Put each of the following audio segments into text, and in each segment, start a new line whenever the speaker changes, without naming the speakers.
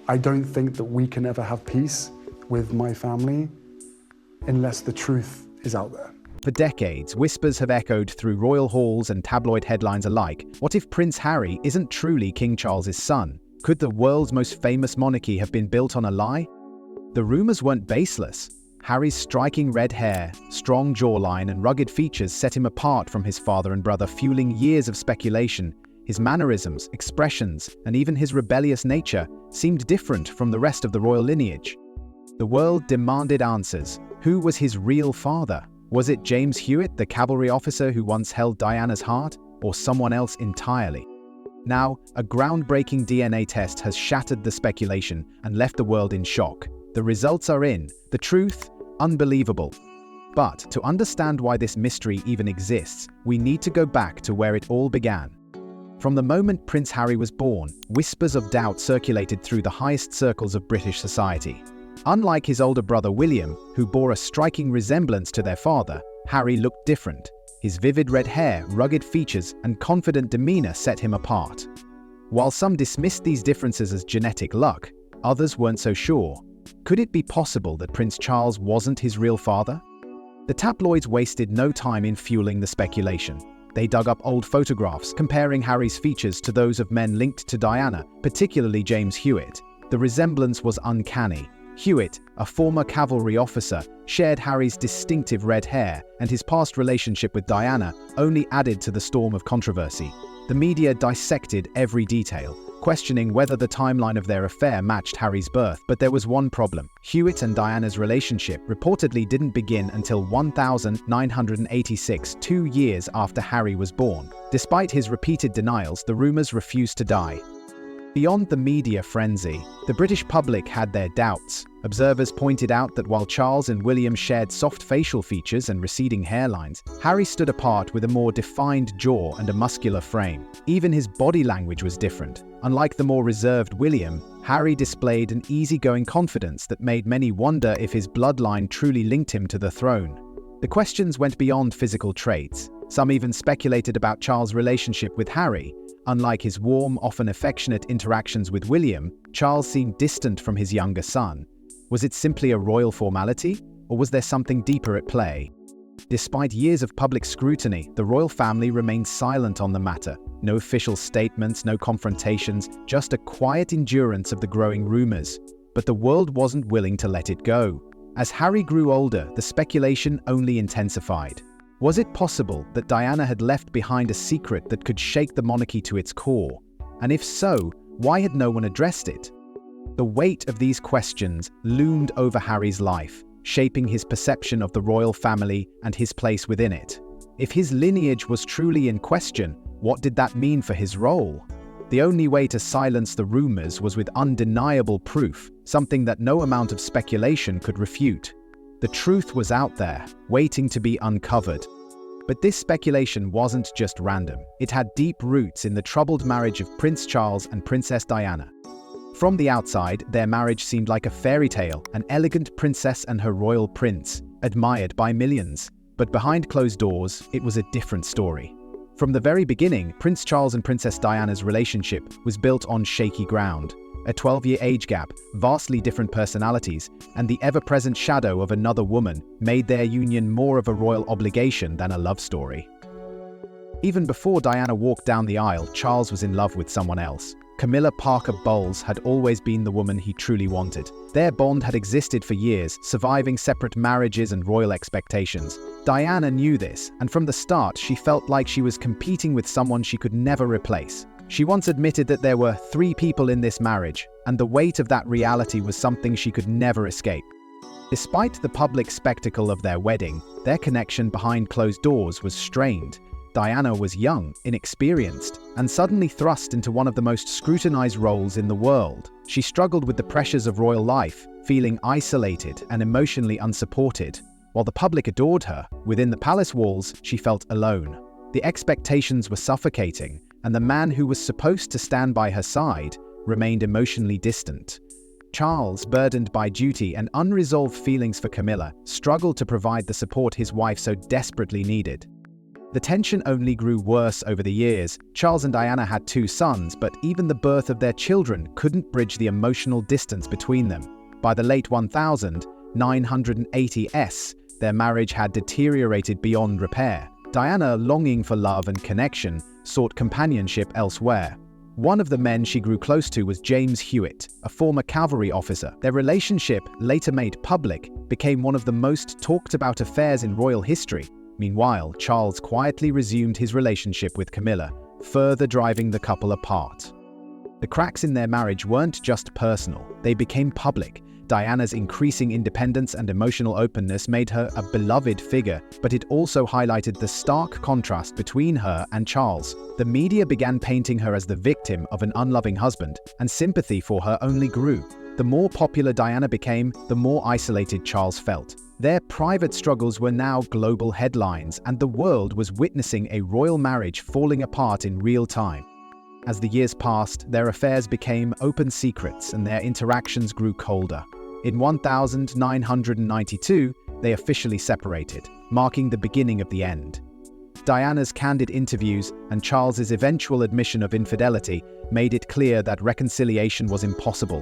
I don't think that we can ever have peace with my family unless the truth is out there.
For decades, whispers have echoed through royal halls and tabloid headlines alike. What if Prince Harry isn't truly King Charles's son? Could the world's most famous monarchy have been built on a lie? The rumors weren't baseless. Harry's striking red hair, strong jawline, and rugged features set him apart from his father and brother, fueling years of speculation. His mannerisms, expressions, and even his rebellious nature seemed different from the rest of the royal lineage. The world demanded answers. Who was his real father? Was it James Hewitt, the cavalry officer who once held Diana's heart, or someone else entirely? Now, a groundbreaking DNA test has shattered the speculation and left the world in shock. The results are in. The truth? Unbelievable. But to understand why this mystery even exists, we need to go back to where it all began. From the moment Prince Harry was born, whispers of doubt circulated through the highest circles of British society. Unlike his older brother William, who bore a striking resemblance to their father, Harry looked different. His vivid red hair, rugged features, and confident demeanor set him apart. While some dismissed these differences as genetic luck, others weren't so sure. Could it be possible that Prince Charles wasn't his real father? The tabloids wasted no time in fueling the speculation. They dug up old photographs, comparing Harry's features to those of men linked to Diana, particularly James Hewitt. The resemblance was uncanny. Hewitt, a former cavalry officer, shared Harry's distinctive red hair, and his past relationship with Diana only added to the storm of controversy. The media dissected every detail, questioning whether the timeline of their affair matched Harry's birth. But there was one problem. Hewitt and Diana's relationship reportedly didn't begin until 1986, 2 years after Harry was born. Despite his repeated denials, the rumors refused to die. Beyond the media frenzy, the British public had their doubts. Observers pointed out that while Charles and William shared soft facial features and receding hairlines, Harry stood apart with a more defined jaw and a muscular frame. Even his body language was different. Unlike the more reserved William, Harry displayed an easygoing confidence that made many wonder if his bloodline truly linked him to the throne. The questions went beyond physical traits. Some even speculated about Charles' relationship with Harry. Unlike his warm, often affectionate interactions with William, Charles seemed distant from his younger son. Was it simply a royal formality, or was there something deeper at play? Despite years of public scrutiny, the royal family remained silent on the matter. No official statements, no confrontations, just a quiet endurance of the growing rumors. But the world wasn't willing to let it go. As Harry grew older, the speculation only intensified. Was it possible that Diana had left behind a secret that could shake the monarchy to its core? And if so, why had no one addressed it? The weight of these questions loomed over Harry's life, shaping his perception of the royal family and his place within it. If his lineage was truly in question, what did that mean for his role? The only way to silence the rumors was with undeniable proof, something that no amount of speculation could refute. The truth was out there, waiting to be uncovered. But this speculation wasn't just random. It had deep roots in the troubled marriage of Prince Charles and Princess Diana. From the outside, their marriage seemed like a fairy tale, an elegant princess and her royal prince, admired by millions. But behind closed doors, it was a different story. From the very beginning, Prince Charles and Princess Diana's relationship was built on shaky ground. A 12-year age gap, vastly different personalities, and the ever-present shadow of another woman made their union more of a royal obligation than a love story. Even before Diana walked down the aisle, Charles was in love with someone else. Camilla Parker Bowles had always been the woman he truly wanted. Their bond had existed for years, surviving separate marriages and royal expectations. Diana knew this, and from the start she felt like she was competing with someone she could never replace. She once admitted that there were 3 people in this marriage, and the weight of that reality was something she could never escape. Despite the public spectacle of their wedding, their connection behind closed doors was strained. Diana was young, inexperienced, and suddenly thrust into one of the most scrutinized roles in the world. She struggled with the pressures of royal life, feeling isolated and emotionally unsupported. While the public adored her, within the palace walls, she felt alone. The expectations were suffocating, and the man who was supposed to stand by her side remained emotionally distant. Charles, burdened by duty and unresolved feelings for Camilla, struggled to provide the support his wife so desperately needed. The tension only grew worse over the years. Charles and Diana had 2 sons, but even the birth of their children couldn't bridge the emotional distance between them. By the late 1980s, their marriage had deteriorated beyond repair. Diana, longing for love and connection, sought companionship elsewhere. One of the men she grew close to was James Hewitt, a former cavalry officer. Their relationship, later made public, became one of the most talked about affairs in royal history. Meanwhile, Charles quietly resumed his relationship with Camilla, further driving the couple apart. The cracks in their marriage weren't just personal, they became public. Diana's increasing independence and emotional openness made her a beloved figure, but it also highlighted the stark contrast between her and Charles. The media began painting her as the victim of an unloving husband, and sympathy for her only grew. The more popular Diana became, the more isolated Charles felt. Their private struggles were now global headlines, and the world was witnessing a royal marriage falling apart in real time. As the years passed, their affairs became open secrets and their interactions grew colder. In 1992, they officially separated, marking the beginning of the end. Diana's candid interviews and Charles's eventual admission of infidelity made it clear that reconciliation was impossible.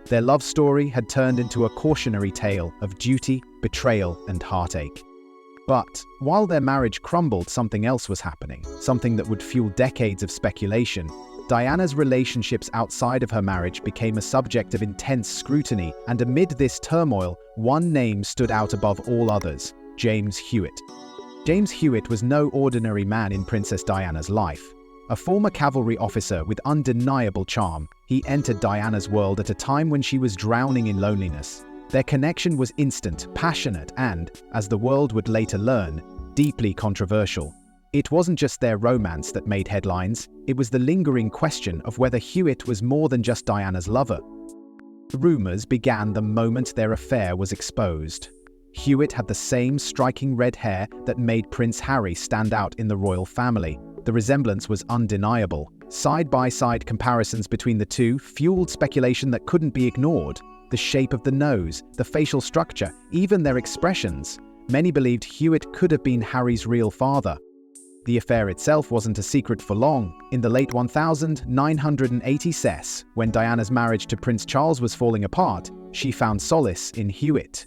Their love story had turned into a cautionary tale of duty, betrayal, and heartache. But while their marriage crumbled, something else was happening, something that would fuel decades of speculation. Diana's relationships outside of her marriage became a subject of intense scrutiny, and amid this turmoil, one name stood out above all others: James Hewitt. James Hewitt was no ordinary man in Princess Diana's life. A former cavalry officer with undeniable charm, he entered Diana's world at a time when she was drowning in loneliness. Their connection was instant, passionate, and, as the world would later learn, deeply controversial. It wasn't just their romance that made headlines, it was the lingering question of whether Hewitt was more than just Diana's lover. The rumors began the moment their affair was exposed. Hewitt had the same striking red hair that made Prince Harry stand out in the royal family. The resemblance was undeniable. Side-by-side comparisons between the two fueled speculation that couldn't be ignored. The shape of the nose, the facial structure, even their expressions. Many believed Hewitt could have been Harry's real father. The affair itself wasn't a secret for long. In the late 1980s, when Diana's marriage to Prince Charles was falling apart, she found solace in Hewitt.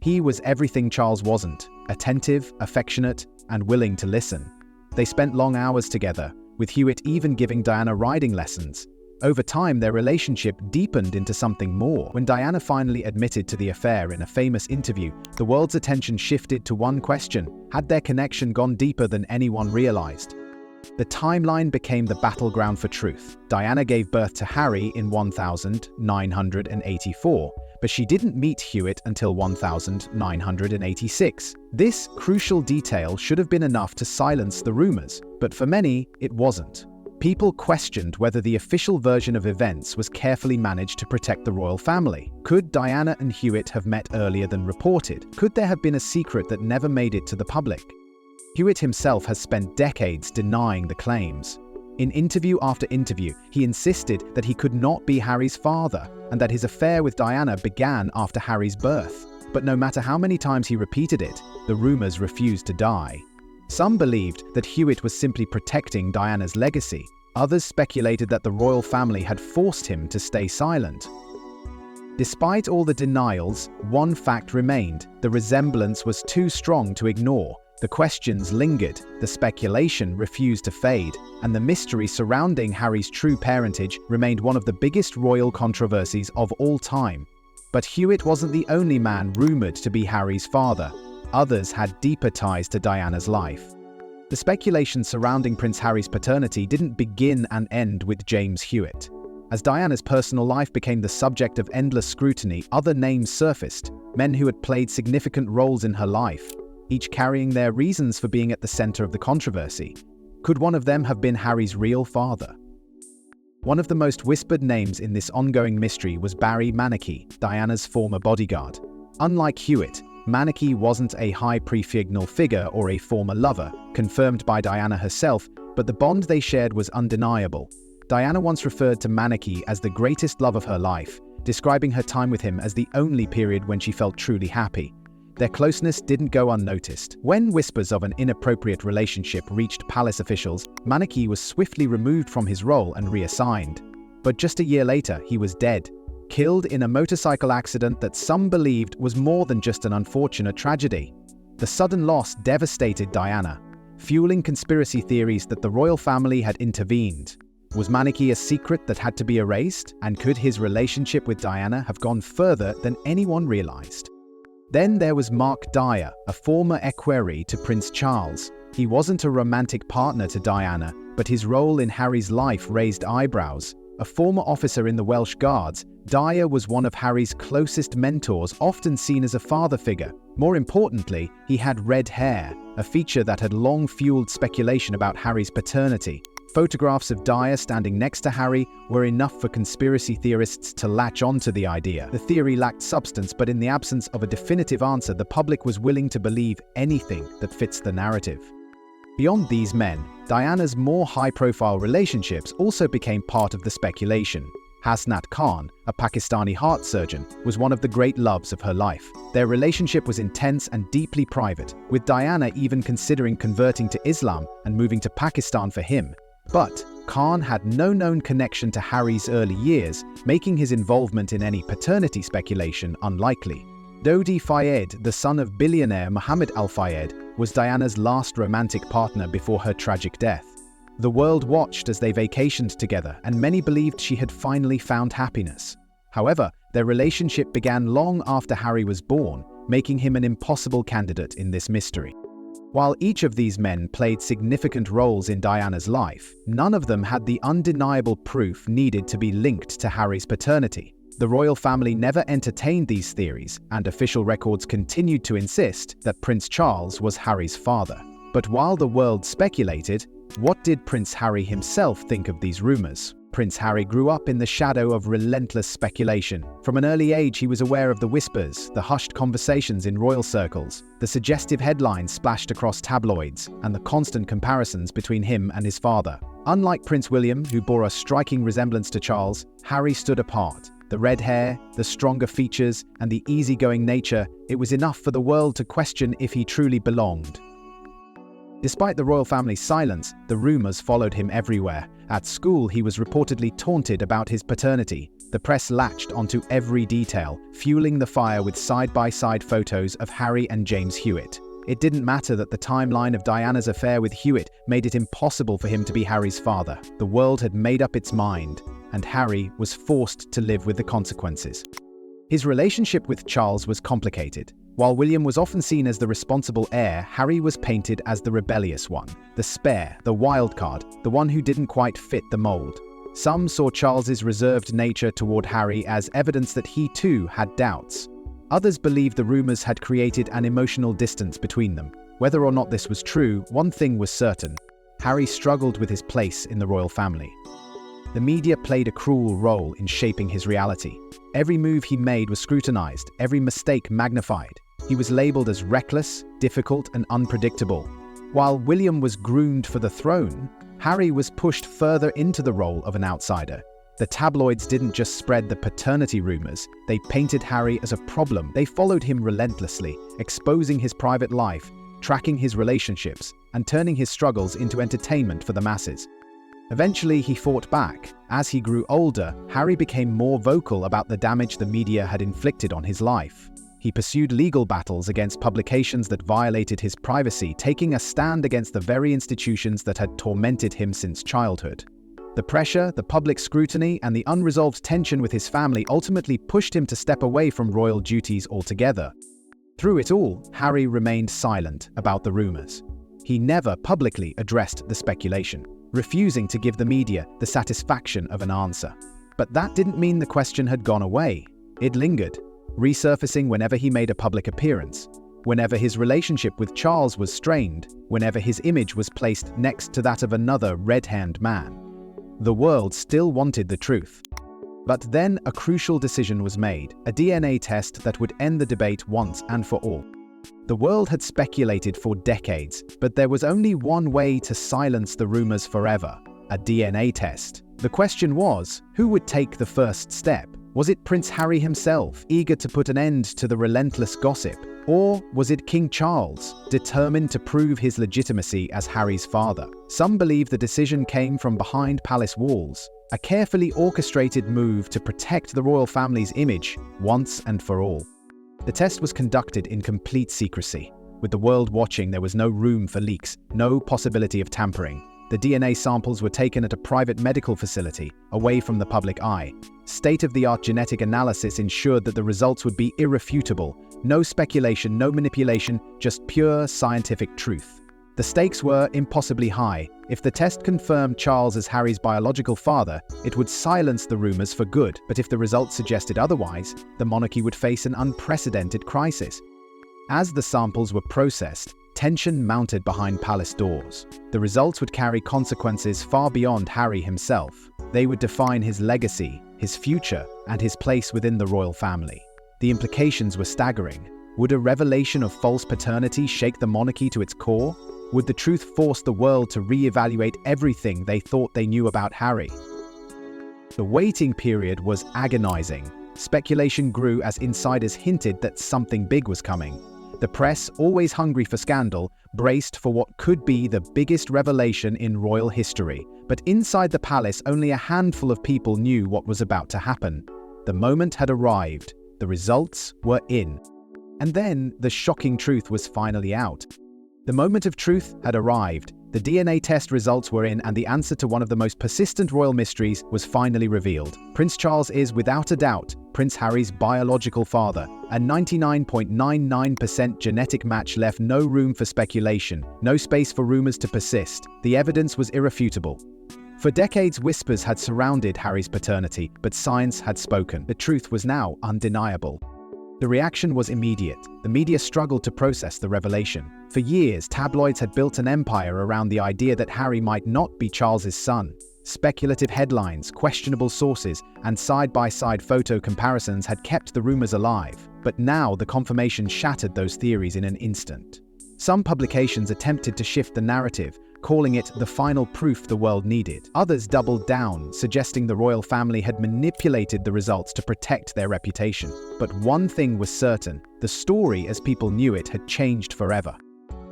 He was everything Charles wasn't: attentive, affectionate, and willing to listen. They spent long hours together, with Hewitt even giving Diana riding lessons. Over time, their relationship deepened into something more. When Diana finally admitted to the affair in a famous interview, the world's attention shifted to one question: had their connection gone deeper than anyone realized? The timeline became the battleground for truth. Diana gave birth to Harry in 1984, but she didn't meet Hewitt until 1986. This crucial detail should have been enough to silence the rumors, but for many, it wasn't. People questioned whether the official version of events was carefully managed to protect the royal family. Could Diana and Hewitt have met earlier than reported? Could there have been a secret that never made it to the public? Hewitt himself has spent decades denying the claims. In interview after interview, he insisted that he could not be Harry's father and that his affair with Diana began after Harry's birth. But no matter how many times he repeated it, the rumors refused to die. Some believed that Hewitt was simply protecting Diana's legacy. Others speculated that the royal family had forced him to stay silent. Despite all the denials, one fact remained: the resemblance was too strong to ignore. The questions lingered, the speculation refused to fade, and the mystery surrounding Harry's true parentage remained one of the biggest royal controversies of all time. But Hewitt wasn't the only man rumored to be Harry's father. Others had deeper ties to Diana's life. The speculation surrounding Prince Harry's paternity didn't begin and end with James Hewitt. As Diana's personal life became the subject of endless scrutiny, other names surfaced, men who had played significant roles in her life, each carrying their reasons for being at the center of the controversy. Could one of them have been Harry's real father? One of the most whispered names in this ongoing mystery was Barry Mannerisms, Diana's former bodyguard. Unlike Hewitt, Mannerisms wasn't a high prefigural figure or a former lover, confirmed by Diana herself, but the bond they shared was undeniable. Diana once referred to Mannerisms as the greatest love of her life, describing her time with him as the only period when she felt truly happy. their closeness didn't go unnoticed. When whispers of an inappropriate relationship reached palace officials, monarchy was swiftly removed from his role and reassigned. But just a year later, he was dead, killed in a motorcycle accident that some believed was more than just an unfortunate tragedy. The sudden loss devastated Diana, fueling conspiracy theories that the royal family had intervened. Was monarchy a secret that had to be erased? And could his relationship with Diana have gone further than anyone realized? Then there was Mark Dyer, a former equerry to Prince Charles. He wasn't a romantic partner to Diana, but his role in Harry's life raised eyebrows. A former officer in the Welsh Guards, Dyer was one of Harry's closest mentors, often seen as a father figure. More importantly, he had red hair, a feature that had long fueled speculation about Harry's paternity. Photographs of Dyer standing next to Harry were enough for conspiracy theorists to latch onto the idea. The theory lacked substance, but in the absence of a definitive answer, the public was willing to believe anything that fits the narrative. Beyond these men, Diana's more high-profile relationships also became part of the speculation. Hasnat Khan, a Pakistani heart surgeon, was one of the great loves of her life. Their relationship was intense and deeply private, with Diana even considering converting to Islam and moving to Pakistan for him. But Khan had no known connection to Harry's early years, making his involvement in any paternity speculation unlikely. Dodi Fayed, the son of billionaire Mohammed Al Fayed, was Diana's last romantic partner before her tragic death. The world watched as they vacationed together, and many believed she had finally found happiness. However, their relationship began long after Harry was born, making him an impossible candidate in this mystery. While each of these men played significant roles in Diana's life, none of them had the undeniable proof needed to be linked to Harry's paternity. The royal family never entertained these theories, and official records continued to insist that Prince Charles was Harry's father. But while the world speculated, what did Prince Harry himself think of these rumors? Prince Harry grew up in the shadow of relentless speculation. From an early age, he was aware of the whispers, the hushed conversations in royal circles, the suggestive headlines splashed across tabloids, and the constant comparisons between him and his father. Unlike Prince William, who bore a striking resemblance to Charles, Harry stood apart. The red hair, the stronger features, and the easygoing nature, it was enough for the world to question if he truly belonged. Despite the royal family's silence, the rumors followed him everywhere. At school, he was reportedly taunted about his paternity. The press latched onto every detail, fueling the fire with side-by-side photos of Harry and James Hewitt. It didn't matter that the timeline of Diana's affair with Hewitt made it impossible for him to be Harry's father. The world had made up its mind, and Harry was forced to live with the consequences. His relationship with Charles was complicated. While William was often seen as the responsible heir, Harry was painted as the rebellious one, the spare, the wild card, the one who didn't quite fit the mold. Some saw Charles's reserved nature toward Harry as evidence that he too had doubts. Others believed the rumors had created an emotional distance between them. Whether or not this was true, one thing was certain: Harry struggled with his place in the royal family. The media played a cruel role in shaping his reality. Every move he made was scrutinized, every mistake magnified. He was labeled as reckless, difficult, and unpredictable. While William was groomed for the throne, Harry was pushed further into the role of an outsider. The tabloids didn't just spread the paternity rumors, they painted Harry as a problem. They followed him relentlessly, exposing his private life, tracking his relationships, and turning his struggles into entertainment for the masses. Eventually, he fought back. As he grew older, Harry became more vocal about the damage the media had inflicted on his life. He pursued legal battles against publications that violated his privacy, taking a stand against the very institutions that had tormented him since childhood. The pressure, the public scrutiny, and the unresolved tension with his family ultimately pushed him to step away from royal duties altogether. Through it all, Harry remained silent about the rumors. He never publicly addressed the speculation, refusing to give the media the satisfaction of an answer. But that didn't mean the question had gone away. It lingered, resurfacing whenever he made a public appearance, whenever his relationship with Charles was strained, whenever his image was placed next to that of another red-haired man. The world still wanted the truth. But then a crucial decision was made, a DNA test that would end the debate once and for all. The world had speculated for decades, but there was only one way to silence the rumors forever: a DNA test. The question was, who would take the first step? Was it Prince Harry himself, eager to put an end to the relentless gossip? Or was it King Charles, determined to prove his legitimacy as Harry's father? Some believe the decision came from behind palace walls, a carefully orchestrated move to protect the royal family's image once and for all. The test was conducted in complete secrecy. With the world watching, there was no room for leaks, no possibility of tampering. The DNA samples were taken at a private medical facility, away from the public eye. State-of-the-art genetic analysis ensured that the results would be irrefutable. No speculation, no manipulation, just pure scientific truth. The stakes were impossibly high. If the test confirmed Charles as Harry's biological father, it would silence the rumors for good. But if the results suggested otherwise, the monarchy would face an unprecedented crisis. As the samples were processed, tension mounted behind palace doors. The results would carry consequences far beyond Harry himself. They would define his legacy, his future, and his place within the royal family. The implications were staggering. Would a revelation of false paternity shake the monarchy to its core? Would the truth force the world to re-evaluate everything they thought they knew about Harry? The waiting period was agonizing. Speculation grew as insiders hinted that something big was coming. The press, always hungry for scandal, braced for what could be the biggest revelation in royal history. But inside the palace, only a handful of people knew what was about to happen. The moment had arrived. The results were in. And then the shocking truth was finally out. The moment of truth had arrived. The DNA test results were in, and the answer to one of the most persistent royal mysteries was finally revealed. Prince Charles is, without a doubt, Prince Harry's biological father. A 99.99% genetic match left no room for speculation, no space for rumors to persist. The evidence was irrefutable. For decades, whispers had surrounded Harry's paternity, but science had spoken. The truth was now undeniable. The reaction was immediate. The media struggled to process the revelation. For years, tabloids had built an empire around the idea that Harry might not be Charles's son. Speculative headlines, questionable sources, and side-by-side photo comparisons had kept the rumors alive. But now the confirmation shattered those theories in an instant. Some publications attempted to shift the narrative, calling it the final proof the world needed. Others doubled down, suggesting the royal family had manipulated the results to protect their reputation. But one thing was certain: the story as people knew it had changed forever.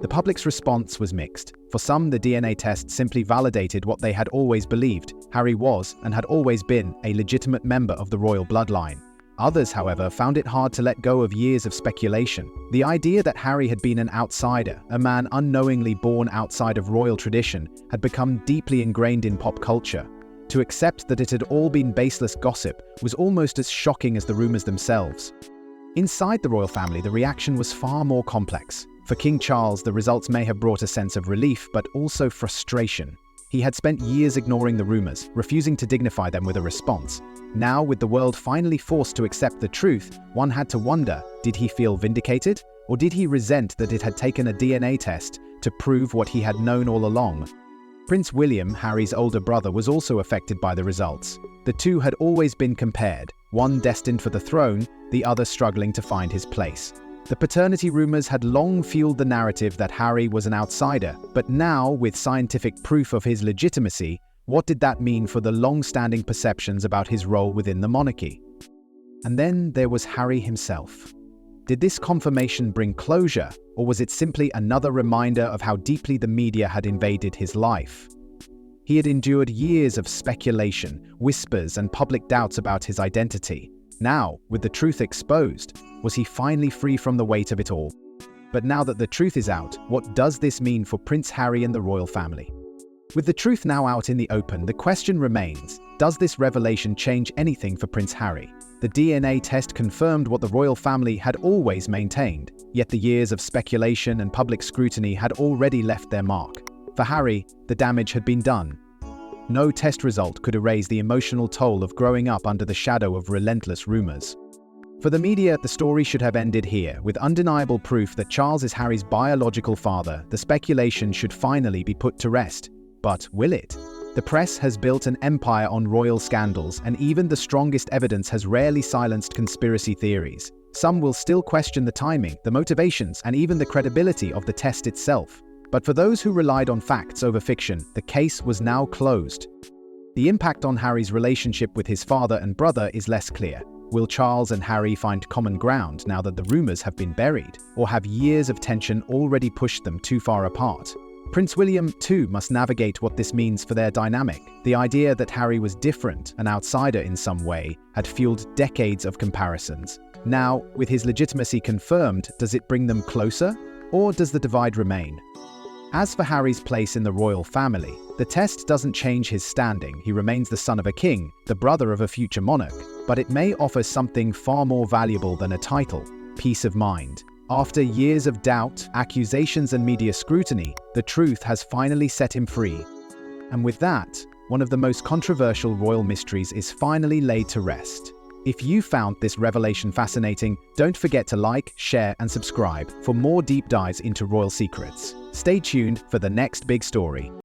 The public's response was mixed. For some, the DNA test simply validated what they had always believed: Harry was, and had always been, a legitimate member of the royal bloodline. Others, however, found it hard to let go of years of speculation. The idea that Harry had been an outsider, a man unknowingly born outside of royal tradition, had become deeply ingrained in pop culture. To accept that it had all been baseless gossip was almost as shocking as the rumors themselves. Inside the royal family, the reaction was far more complex. For King Charles, the results may have brought a sense of relief, but also frustration. He had spent years ignoring the rumors, refusing to dignify them with a response. Now, with the world finally forced to accept the truth, one had to wonder, did he feel vindicated? Or did he resent that it had taken a DNA test to prove what he had known all along? Prince William, Harry's older brother, was also affected by the results. The two had always been compared, one destined for the throne, the other struggling to find his place. The paternity rumors had long fueled the narrative that Harry was an outsider, but now, with scientific proof of his legitimacy, what did that mean for the long-standing perceptions about his role within the monarchy? And then there was Harry himself. Did this confirmation bring closure, or was it simply another reminder of how deeply the media had invaded his life? He had endured years of speculation, whispers, and public doubts about his identity. Now, with the truth exposed, was he finally free from the weight of it all? But now that the truth is out, what does this mean for Prince Harry and the royal family? With the truth now out in the open, the question remains, does this revelation change anything for Prince Harry? The DNA test confirmed what the royal family had always maintained, yet the years of speculation and public scrutiny had already left their mark. For Harry, the damage had been done. No test result could erase the emotional toll of growing up under the shadow of relentless rumors. For the media, the story should have ended here. With undeniable proof that Charles is Harry's biological father, the speculation should finally be put to rest. But will it? The press has built an empire on royal scandals, and even the strongest evidence has rarely silenced conspiracy theories. Some will still question the timing, the motivations, and even the credibility of the test itself. But for those who relied on facts over fiction, the case was now closed. The impact on Harry's relationship with his father and brother is less clear. Will Charles and Harry find common ground now that the rumors have been buried, or have years of tension already pushed them too far apart? Prince William, too, must navigate what this means for their dynamic. The idea that Harry was different, an outsider in some way, had fueled decades of comparisons. Now, with his legitimacy confirmed, does it bring them closer, or does the divide remain? As for Harry's place in the royal family, the test doesn't change his standing. He remains the son of a king, the brother of a future monarch, but it may offer something far more valuable than a title: peace of mind. After years of doubt, accusations, and media scrutiny, the truth has finally set him free. And with that, one of the most controversial royal mysteries is finally laid to rest. If you found this revelation fascinating, don't forget to like, share, and subscribe for more deep dives into royal secrets. Stay tuned for the next big story.